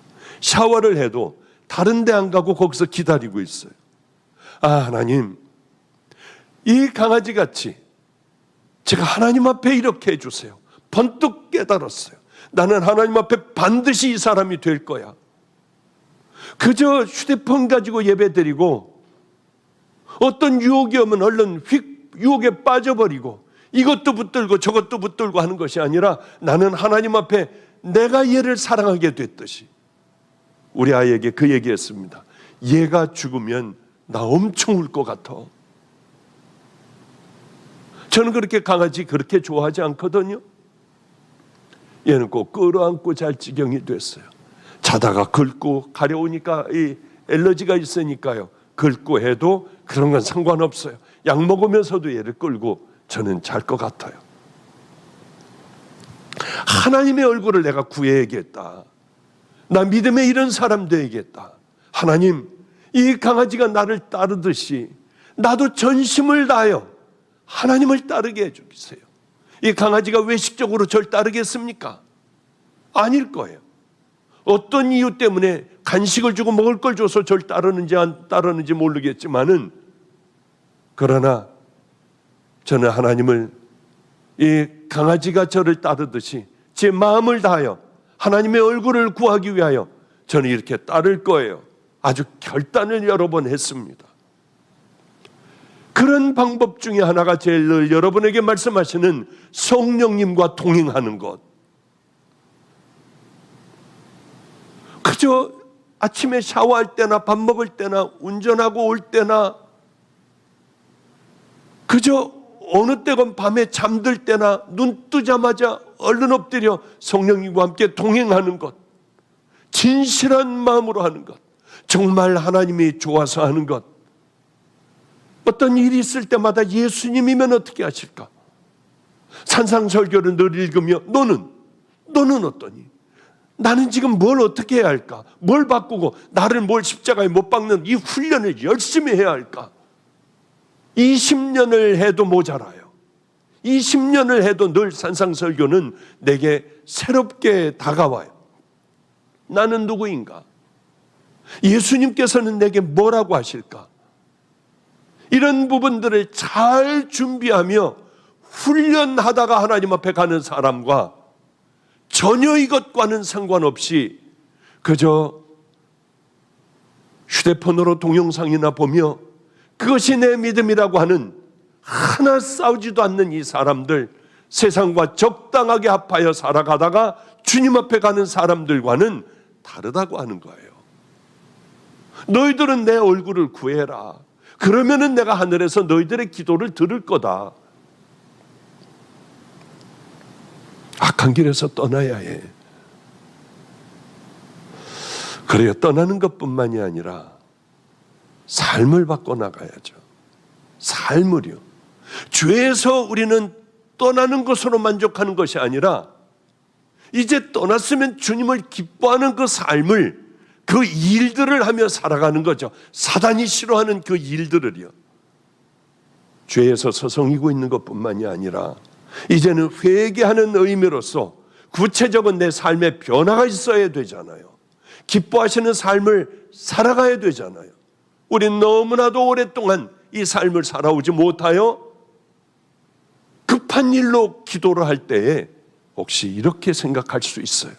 샤워를 해도 다른 데 안 가고 거기서 기다리고 있어요. 아, 하나님, 이 강아지같이 제가 하나님 앞에 이렇게 해주세요. 번뜩 깨달았어요. 나는 하나님 앞에 반드시 이 사람이 될 거야. 그저 휴대폰 가지고 예배드리고 어떤 유혹이 오면 얼른 휙 유혹에 빠져버리고 이것도 붙들고 저것도 붙들고 하는 것이 아니라 나는 하나님 앞에 내가 얘를 사랑하게 됐듯이 우리 아이에게 그 얘기했습니다. 얘가 죽으면 나 엄청 울 것 같아. 저는 그렇게 강아지 그렇게 좋아하지 않거든요. 얘는 꼭 끌어안고 잘 지경이 됐어요. 자다가 긁고 가려우니까 이 엘러지가 있으니까요. 긁고 해도 그런 건 상관없어요. 약 먹으면서도 얘를 끌고 저는 잘 것 같아요. 하나님의 얼굴을 내가 구해야겠다. 나 믿음의 이런 사람 되야겠다. 하나님, 이 강아지가 나를 따르듯이 나도 전심을 다하여 하나님을 따르게 해주세요. 이 강아지가 외식적으로 절 따르겠습니까? 아닐 거예요. 어떤 이유 때문에 간식을 주고 먹을 걸 줘서 절 따르는지 안 따르는지 모르겠지만은 그러나 저는 하나님을 이 강아지가 저를 따르듯이 제 마음을 다하여 하나님의 얼굴을 구하기 위하여 저는 이렇게 따를 거예요. 아주 결단을 여러 번 했습니다. 그런 방법 중에 하나가 제일 늘 여러분에게 말씀하시는 성령님과 동행하는 것. 그저 아침에 샤워할 때나 밥 먹을 때나 운전하고 올 때나 그저 어느 때건 밤에 잠들 때나 눈 뜨자마자 얼른 엎드려 성령님과 함께 동행하는 것, 진실한 마음으로 하는 것, 정말 하나님이 좋아서 하는 것. 어떤 일이 있을 때마다 예수님이면 어떻게 하실까? 산상설교를 늘 읽으며 너는 어떠니? 나는 지금 뭘 어떻게 해야 할까? 뭘 바꾸고 나를 뭘 십자가에 못 박는 이 훈련을 열심히 해야 할까? 20년을 해도 모자라요. 20년을 해도 늘 산상설교는 내게 새롭게 다가와요. 나는 누구인가? 예수님께서는 내게 뭐라고 하실까? 이런 부분들을 잘 준비하며 훈련하다가 하나님 앞에 가는 사람과 전혀 이것과는 상관없이 그저 휴대폰으로 동영상이나 보며 그것이 내 믿음이라고 하는 하나 싸우지도 않는 이 사람들, 세상과 적당하게 합하여 살아가다가 주님 앞에 가는 사람들과는 다르다고 하는 거예요. 너희들은 내 얼굴을 구해라. 그러면은 내가 하늘에서 너희들의 기도를 들을 거다. 악한 길에서 떠나야 해. 그래야 떠나는 것뿐만이 아니라 삶을 바꿔나가야죠. 삶을요. 죄에서 우리는 떠나는 것으로 만족하는 것이 아니라 이제 떠났으면 주님을 기뻐하는 그 삶을, 그 일들을 하며 살아가는 거죠. 사단이 싫어하는 그 일들을요. 죄에서 서성이고 있는 것뿐만이 아니라 이제는 회개하는 의미로서 구체적인 내 삶의 변화가 있어야 되잖아요. 기뻐하시는 삶을 살아가야 되잖아요. 우린 너무나도 오랫동안 이 삶을 살아오지 못하여 급한 일로 기도를 할 때에 혹시 이렇게 생각할 수 있어요.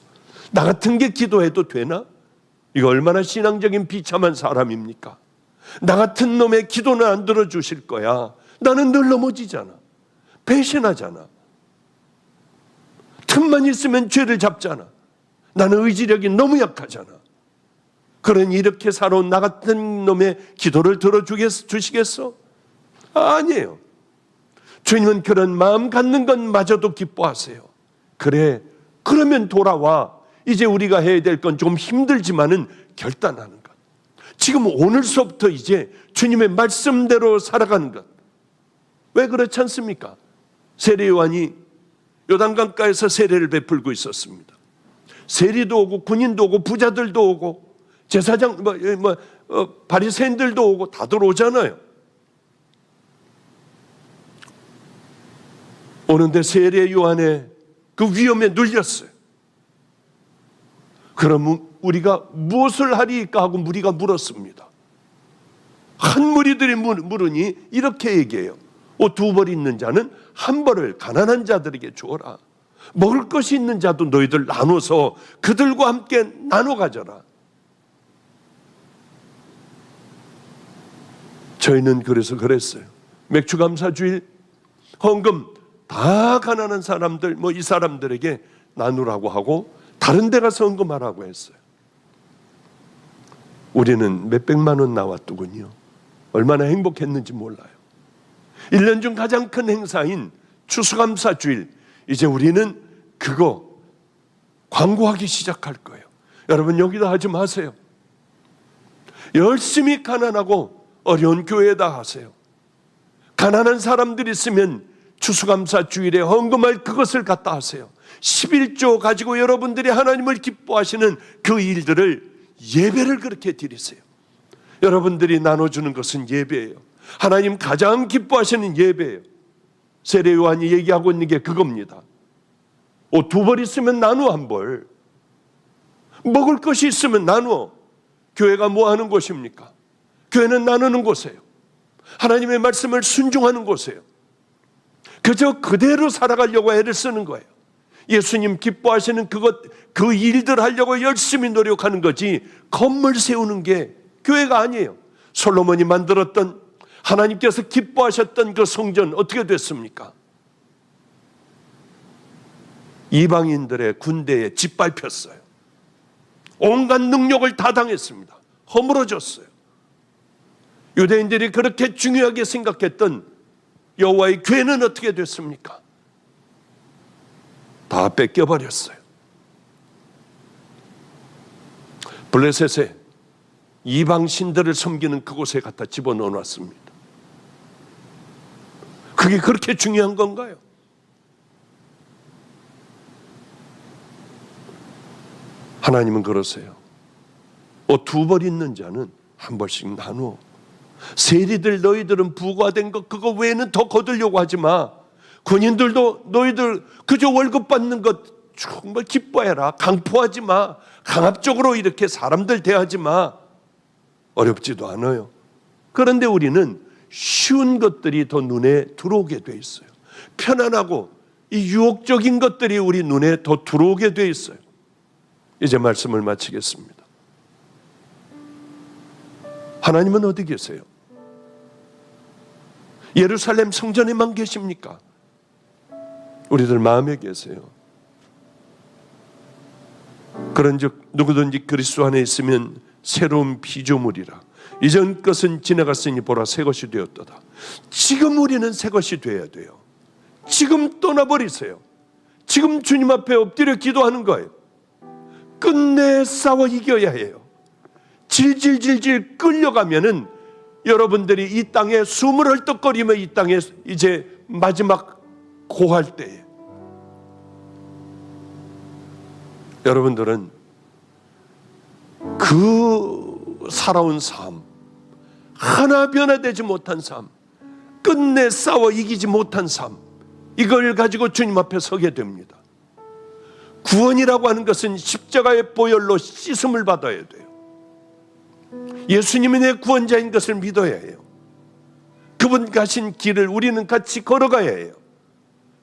나 같은 게 기도해도 되나? 이거 얼마나 신앙적인 비참한 사람입니까? 나 같은 놈의 기도는 안 들어주실 거야. 나는 늘 넘어지잖아. 배신하잖아. 틈만 있으면 죄를 잡잖아. 나는 의지력이 너무 약하잖아. 그러니 이렇게 살아온 나 같은 놈의 기도를 들어주시겠어? 아니에요. 주님은 그런 마음 갖는 것마저도 기뻐하세요. 그래, 그러면 돌아와. 이제 우리가 해야 될 건 좀 힘들지만은 결단하는 것. 지금 오늘서부터 이제 주님의 말씀대로 살아가는 것. 왜 그렇지 않습니까? 세례 요한이 요단강가에서 세례를 베풀고 있었습니다. 세리도 오고 군인도 오고 부자들도 오고 제사장 바리새인들도 오고 다들 오잖아요. 오는데 세례 요한의 그 위험에 눌렸어요. 그럼 우리가 무엇을 하리까 하고 무리가 물었습니다. 한 무리들이 물으니 이렇게 얘기해요. 옷 2벌 있는 자는 1벌을 가난한 자들에게 주어라. 먹을 것이 있는 자도 너희들 나눠서 그들과 함께 나눠 가져라. 저희는 그래서 그랬어요. 맥주감사주일 헌금 다 가난한 사람들 이 사람들에게 나누라고 하고 다른 데 가서 헌금하라고 했어요. 우리는 몇백만 원 나왔더군요. 얼마나 행복했는지 몰라요. 1년 중 가장 큰 행사인 추수감사주일, 이제 우리는 그거 광고하기 시작할 거예요. 여러분 여기다 하지 마세요. 열심히 가난하고 어려운 교회에다 하세요. 가난한 사람들이 있으면 추수감사주일에 헌금할 그것을 갖다 하세요. 11조 가지고 여러분들이 하나님을 기뻐하시는 그 일들을 예배를 그렇게 드리세요. 여러분들이 나눠주는 것은 예배예요. 하나님 가장 기뻐하시는 예배예요. 세례 요한이 얘기하고 있는 게 그겁니다. 옷 2벌 있으면 나누어 1벌. 먹을 것이 있으면 나누어. 교회가 뭐 하는 곳입니까? 교회는 나누는 곳이에요. 하나님의 말씀을 순종하는 곳이에요. 그저 그대로 살아가려고 애를 쓰는 거예요. 예수님 기뻐하시는 그 일들 하려고 열심히 노력하는 거지 건물 세우는 게 교회가 아니에요. 솔로몬이 만들었던 하나님께서 기뻐하셨던 그 성전 어떻게 됐습니까? 이방인들의 군대에 짓밟혔어요. 온갖 능력을 다 당했습니다. 허물어졌어요. 유대인들이 그렇게 중요하게 생각했던 여호와의 교회는 어떻게 됐습니까? 다 뺏겨버렸어요. 블레셋에 이방 신들을 섬기는 그곳에 갖다 집어넣어 놨습니다. 그게 그렇게 중요한 건가요? 하나님은 그러세요. 옷 2벌 있는 자는 1벌씩 나누어. 세리들 너희들은 부과된 것 그거 외에는 더 거두려고 하지 마. 군인들도 너희들 그저 월급 받는 것 정말 기뻐해라. 강포하지 마. 강압적으로 이렇게 사람들 대하지 마. 어렵지도 않아요. 그런데 우리는 쉬운 것들이 더 눈에 들어오게 돼 있어요. 편안하고 이 유혹적인 것들이 우리 눈에 더 들어오게 돼 있어요. 이제 말씀을 마치겠습니다. 하나님은 어디 계세요? 예루살렘 성전에만 계십니까? 우리들 마음에 계세요. 그런즉 누구든지 그리스도 안에 있으면 새로운 피조물이라. 이전 것은 지나갔으니 보라 새 것이 되었도다. 지금 우리는 새 것이 되어야 돼요. 지금 떠나버리세요. 지금 주님 앞에 엎드려 기도하는 거예요. 끝내 싸워 이겨야 해요. 질질질질 끌려가면은 여러분들이 이 땅에 숨을 헐떡거리며 이 땅에 이제 마지막 고할 때에 여러분들은 그 살아온 삶, 하나 변화되지 못한 삶, 끝내 싸워 이기지 못한 삶, 이걸 가지고 주님 앞에 서게 됩니다. 구원이라고 하는 것은 십자가의 보혈로 씻음을 받아야 돼요. 예수님이 내 구원자인 것을 믿어야 해요. 그분 가신 길을 우리는 같이 걸어가야 해요.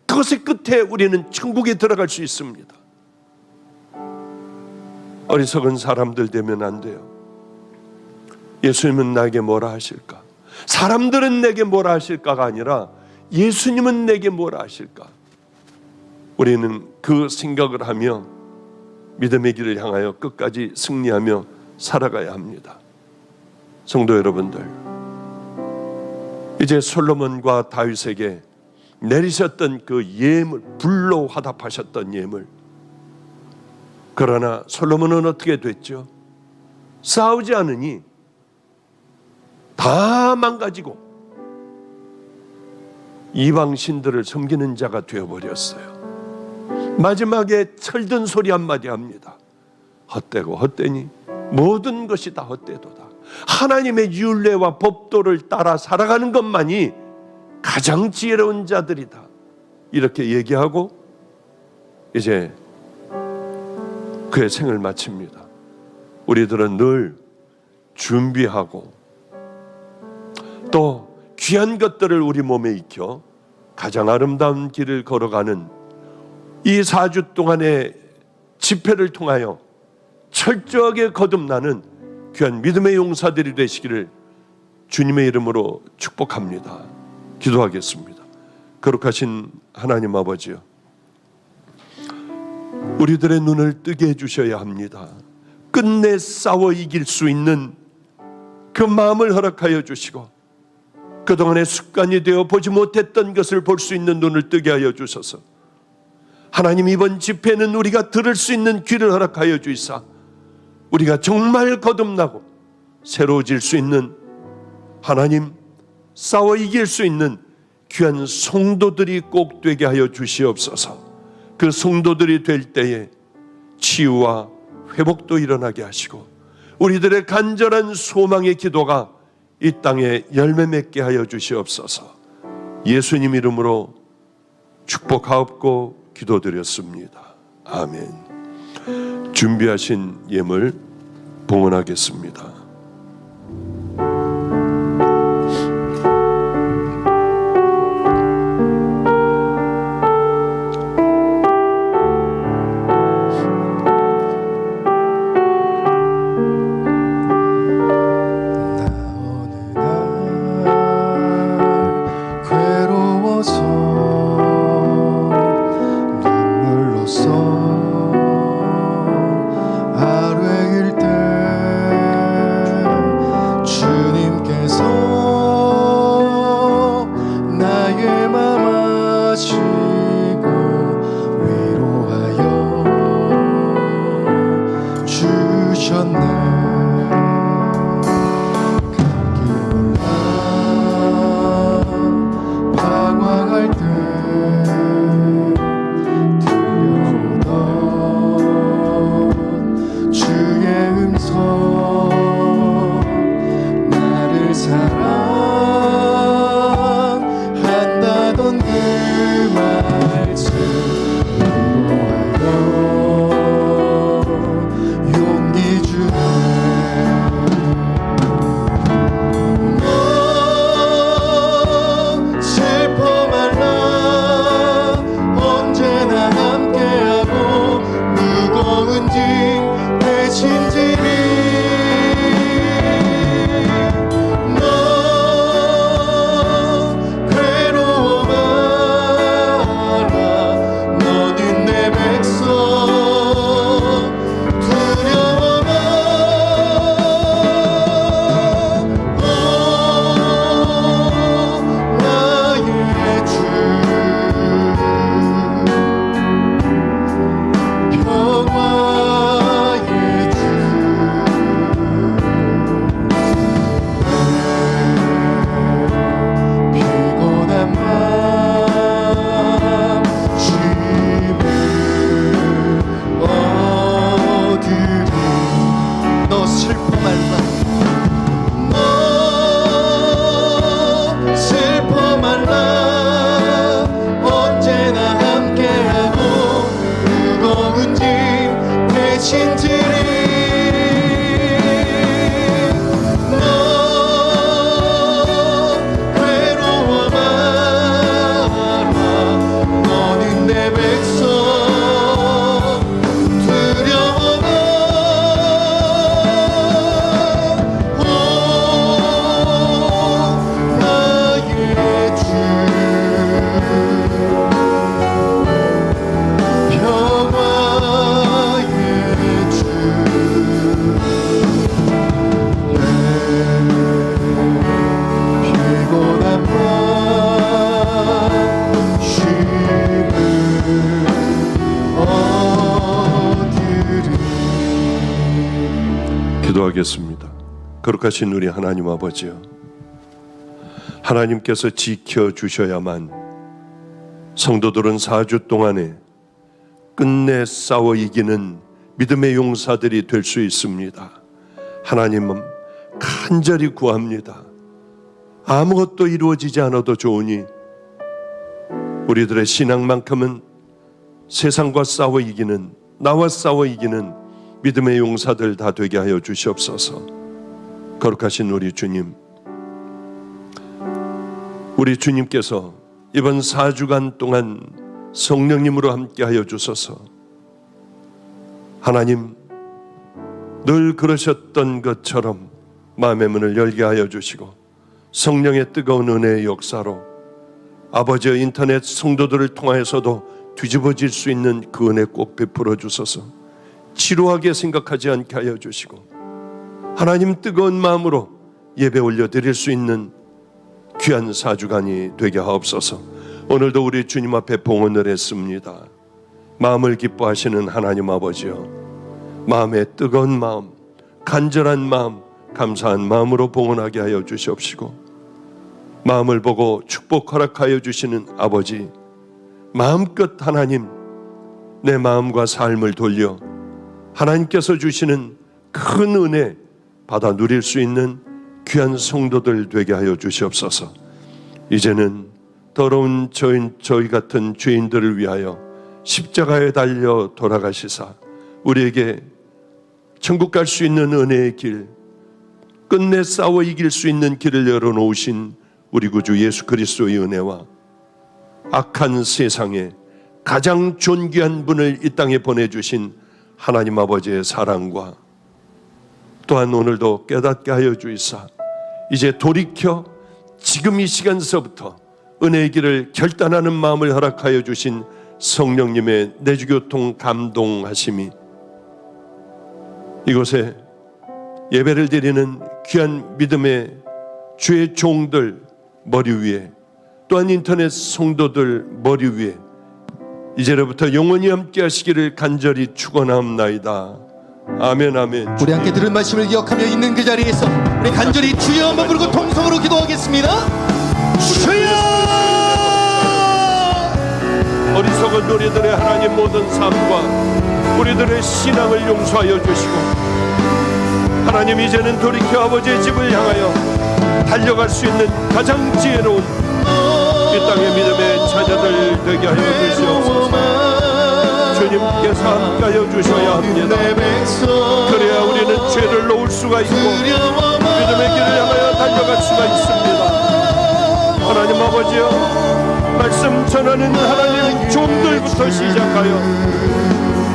그것의 끝에 우리는 천국에 들어갈 수 있습니다. 어리석은 사람들 되면 안 돼요. 예수님은 나에게 뭐라 하실까? 사람들은 내게 뭐라 하실까가 아니라 예수님은 내게 뭐라 하실까? 우리는 그 생각을 하며 믿음의 길을 향하여 끝까지 승리하며 살아가야 합니다. 성도 여러분들, 이제 솔로몬과 다윗에게 내리셨던 그 예물, 불로 화답하셨던 예물, 그러나 솔로몬은 어떻게 됐죠? 싸우지 않으니 다 망가지고 이방 신들을 섬기는 자가 되어버렸어요. 마지막에 철든 소리 한마디 합니다. 헛되고 헛되니 모든 것이 다 헛되도다. 하나님의 율례와 법도를 따라 살아가는 것만이 가장 지혜로운 자들이다. 이렇게 얘기하고 이제 그의 생을 마칩니다. 우리들은 늘 준비하고 또 귀한 것들을 우리 몸에 익혀 가장 아름다운 길을 걸어가는 이 4주 동안의 집회를 통하여 철저하게 거듭나는 귀한 믿음의 용사들이 되시기를 주님의 이름으로 축복합니다. 기도하겠습니다. 거룩하신 하나님 아버지요, 우리들의 눈을 뜨게 해주셔야 합니다. 끝내 싸워 이길 수 있는 그 마음을 허락하여 주시고 그동안의 습관이 되어 보지 못했던 것을 볼 수 있는 눈을 뜨게 하여 주셔서 하나님, 이번 집회는 우리가 들을 수 있는 귀를 허락하여 주시사 우리가 정말 거듭나고 새로워질 수 있는, 하나님, 싸워 이길 수 있는 귀한 성도들이 꼭 되게 하여 주시옵소서. 그 성도들이 될 때에 치유와 회복도 일어나게 하시고 우리들의 간절한 소망의 기도가 이 땅에 열매 맺게 하여 주시옵소서. 예수님 이름으로 축복하옵고 기도드렸습니다. 아멘. 준비하신 예물 봉헌하겠습니다. 기도하겠습니다. 거룩하신 우리 하나님 아버지요, 하나님께서 지켜주셔야만 성도들은 4주 동안에 끝내 싸워 이기는 믿음의 용사들이 될 수 있습니다. 하나님은 간절히 구합니다. 아무것도 이루어지지 않아도 좋으니 우리들의 신앙만큼은 세상과 싸워 이기는, 나와 싸워 이기는 믿음의 용사들 다 되게 하여 주시옵소서. 거룩하신 우리 주님, 우리 주님께서 이번 4주간 동안 성령님으로 함께 하여 주소서. 하나님, 늘 그러셨던 것처럼 마음의 문을 열게 하여 주시고 성령의 뜨거운 은혜의 역사로 아버지의 인터넷 성도들을 통하여서도 뒤집어질 수 있는 그 은혜 꼭 베풀어 주소서. 지루하게 생각하지 않게 하여 주시고 하나님 뜨거운 마음으로 예배 올려드릴 수 있는 귀한 4주간이 되게 하옵소서. 오늘도 우리 주님 앞에 봉헌을 했습니다. 마음을 기뻐하시는 하나님 아버지여, 마음의 뜨거운 마음, 간절한 마음, 감사한 마음으로 봉헌하게 하여 주시옵시고, 마음을 보고 축복 허락하여 주시는 아버지, 마음껏 하나님 내 마음과 삶을 돌려 하나님께서 주시는 큰 은혜 받아 누릴 수 있는 귀한 성도들 되게 하여 주시옵소서. 이제는 더러운 저희 같은 죄인들을 위하여 십자가에 달려 돌아가시사 우리에게 천국 갈 수 있는 은혜의 길, 끝내 싸워 이길 수 있는 길을 열어놓으신 우리 구주 예수 그리스도의 은혜와 악한 세상에 가장 존귀한 분을 이 땅에 보내주신 하나님 아버지의 사랑과 또한 오늘도 깨닫게 하여 주이사 이제 돌이켜 지금 이 시간서부터 은혜의 길을 결단하는 마음을 허락하여 주신 성령님의 내주교통 감동하심이 이곳에 예배를 드리는 귀한 믿음의 주의 종들 머리 위에, 또한 인터넷 성도들 머리 위에 이제로부터 영원히 함께 하시기를 간절히 축원하옵나이다. 아멘, 아멘. 우리 함께 들은 말씀을 기억하며 있는 그 자리에서 우리 간절히 주여 한번 부르고 통성으로 기도하겠습니다. 주여! 어리석은 우리들의 하나님 모든 삶과 우리들의 신앙을 용서하여 주시고 하나님, 이제는 돌이켜 아버지의 집을 향하여 달려갈 수 있는 가장 지혜로운 이 땅의 믿음의 자녀들 되게 하여 주시옵소서. 주님께서 함께하여 주셔야 합니다. 그래야 우리는 죄를 놓을 수가 있고 믿음의 길을 향하여 달려갈 수가 있습니다. 하나님 아버지여, 말씀 전하는 하나님 종들부터 시작하여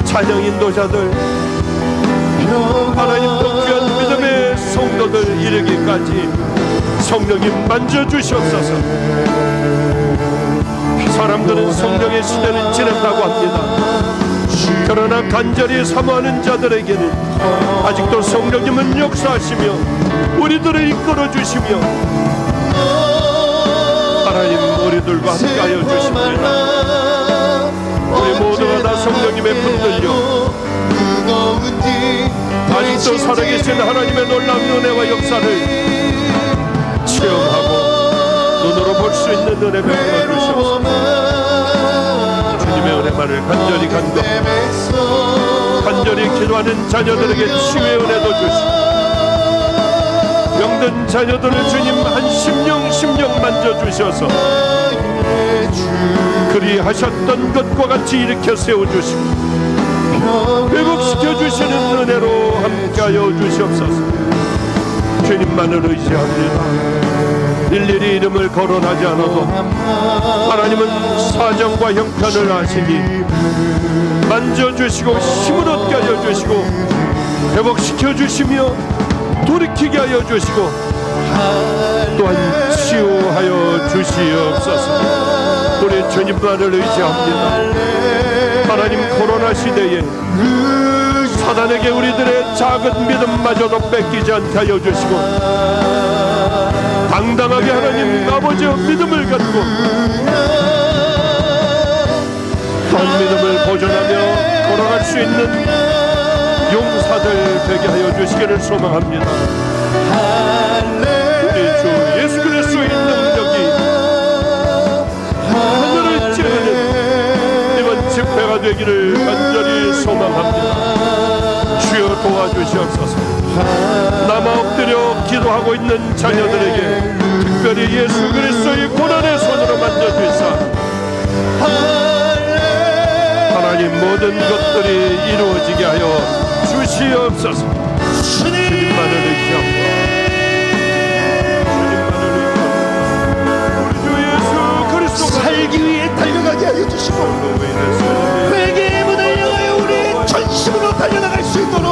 찬양 인도자들, 하나님 또 귀한 믿음의 성도들 이르기까지 성령님 만져주시옵소서. 사람들은 성령의 시대는 지났다고 합니다. 그러나 간절히 사모하는 자들에게는 아직도 성령님은 역사하시며 우리들을 이끌어주시며 하나님 우리들과 함께하여 주십니다. 우리 모두가 다 성령님의 붙들려 아직도 살아계신 하나님의 놀라운 은혜와 역사를 체험하고 눈으로 볼 수 있는 은혜 베풀어 주시옵소서. 주님의 은혜만을 간절히 간구하고 간절히 기도하는 자녀들에게 치유의 은혜도 주시고 병든 자녀들을 주님 한 심령 만져주셔서 그리하셨던 것과 같이 일으켜 세워주시고 회복시켜 주시는 은혜로 함께하여 주시옵소서. 주님만을 의지합니다. 일일이 이름을 거론하지 않아도 하나님은 사정과 형편을 아시니 만져주시고 힘을 얻게 하여 주시고 회복시켜 주시며 돌이키게 하여 주시고 또한 치유하여 주시옵소서. 우리 주님만을 의지합니다. 하나님, 코로나 시대에 사단에게 우리들의 작은 믿음마저도 뺏기지 않게 하여 주시고 당당하게 하나님 아버지의 믿음을 갖고 또한 믿음을 보존하며 걸어갈 수 있는 용사들 되게 하여 주시기를 소망합니다. 우리 주 예수 그리스도의 능력이 하늘을 찌르는 이번 집회가 되기를 간절히 소망합니다. 주여 도와주시옵소서. 남아 엎드려 기도하고 있는 자녀들에게 특별히 예수 그리스도의 고난의 손으로 만져주사 하나님 모든 것들이 이루어지게 하여 주시옵소서. 주님만을 의지하고 우리 주 예수 그리스도가 살기 위해 달려가게 하여 주시고 회개의 문을 향하여 우리 전심으로 달려나갈 수 있도록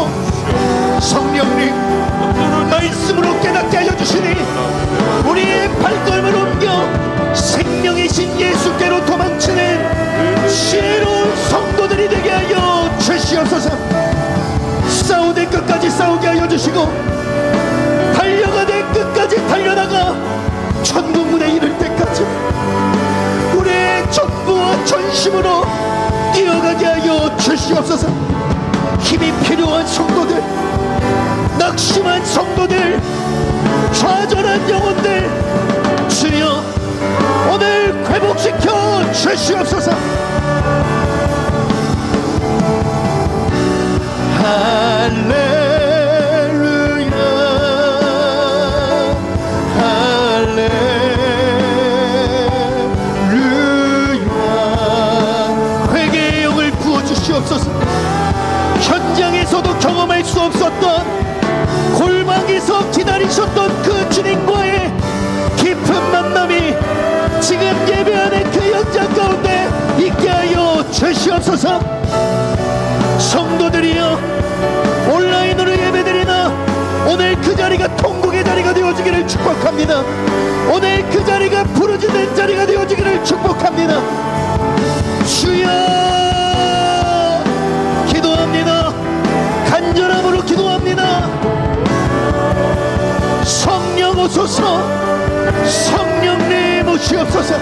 성령님 말씀으로 깨닫게 하여 주시니 우리의 발걸음을 옮겨 생명이신 예수께로 도망치는 지혜로운 성도들이 되게 하여 주시옵소서. 싸우되 끝까지 싸우게 하여 주시고 달려가되 끝까지 달려나가 천국문에 이를 때까지 우리의 전부와 전심으로 뛰어가게 하여 주시옵소서. 힘이 필요한 성도들, 낙심한 성도들, 좌절한 영혼들 주여 오늘 회복시켜 주시옵소서. 할렐루야 할렐루야. 회개의 영을 부어주시옵소서. 현장에서도 경험할 수 없었던 골방에서 기다리셨던 그 주님과의 깊은 만남이 지금 예배하는 그 현장 가운데 있게 하여 주시옵소서. 성도들이여 온라인으로 예배드리나 오늘 그 자리가 통곡의 자리가 되어지기를 축복합니다. 오늘 그 자리가 부르짖는 자리가 되어지기를 축복합니다. 주여 기도합니다. 간절함으로 기도합니다. 성령 오소서. 성령님 오시옵소서.